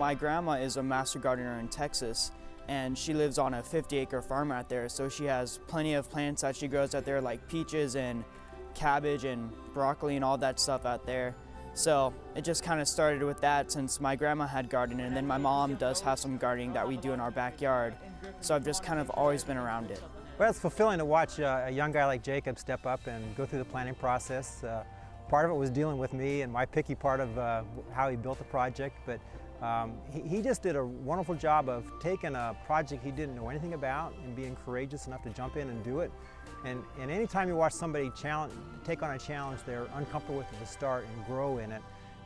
my grandma is a master gardener in Texas, and she lives on a 50-acre farm out there, so she has plenty of plants that she grows out there, like peaches and cabbage and broccoli and all that stuff out there. So it just kind of started with that since my grandma had gardening, and then my mom does have some gardening that we do in our backyard. So I've just kind of always been around it. Well, it's fulfilling to watch a young guy like Jacob step up and go through the planning process. Part of it was dealing with me and my picky part of how he built the project, but he just did a wonderful job of taking a project he didn't know anything about and being courageous enough to jump in and do it. And anytime you watch somebody take on a challenge they're uncomfortable with at the start and grow in it,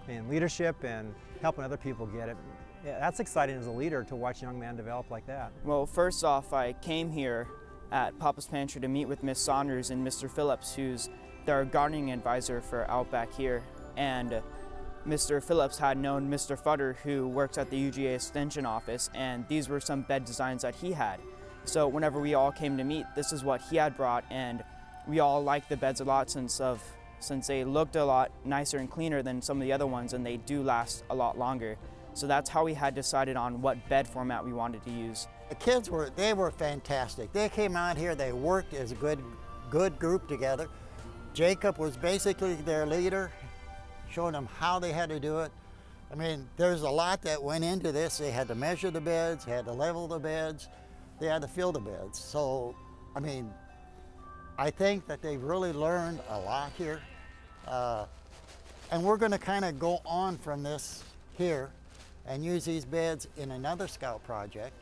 in leadership and helping other people get it, yeah, that's exciting as a leader to watch a young man develop like that. Well, first off, I came here at Papa's Pantry to meet with Miss Saunders and Mr. Phillips, who's their gardening advisor for out back here. And Mr. Phillips had known Mr. Futter, who works at the UGA Extension office, and these were some bed designs that he had. So whenever we all came to meet, this is what he had brought, and we all liked the beds a lot since they looked a lot nicer and cleaner than some of the other ones, and they do last a lot longer. So that's how we had decided on what bed format we wanted to use. The kids were fantastic. They came out here, they worked as a good group together. Jacob was basically their leader, showing them how they had to do it. I mean, there's a lot that went into this. They had to measure the beds, they had to level the beds, they had to fill the beds. So, I mean, I think that they've really learned a lot here. And we're gonna kind of go on from this here and use these beds in another Scout project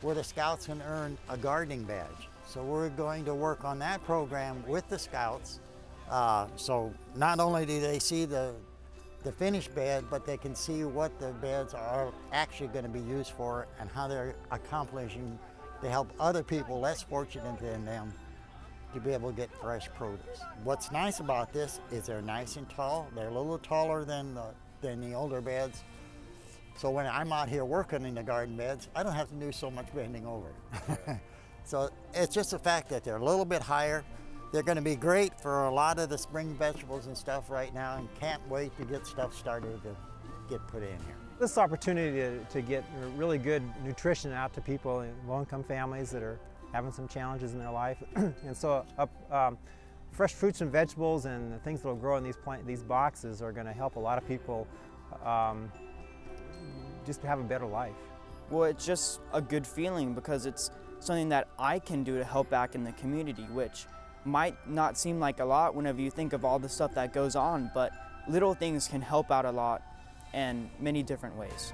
where the Scouts can earn a gardening badge. So we're going to work on that program with the Scouts. So not only do they see the finished bed, but they can see what the beds are actually going to be used for and how they're accomplishing to help other people less fortunate than them to be able to get fresh produce. What's nice about this is they're nice and tall. They're a little taller than the older beds. So when I'm out here working in the garden beds, I don't have to do so much bending over. So it's just the fact that they're a little bit higher. They're going to be great for a lot of the spring vegetables and stuff right now, and can't wait to get stuff started to get put in here. This opportunity to get really good nutrition out to people in low-income families that are having some challenges in their life. And so fresh fruits and vegetables and the things that will grow in these boxes are going to help a lot of people just have a better life. Well, it's just a good feeling because it's something that I can do to help back in the community, which might not seem like a lot whenever you think of all the stuff that goes on, but little things can help out a lot in many different ways.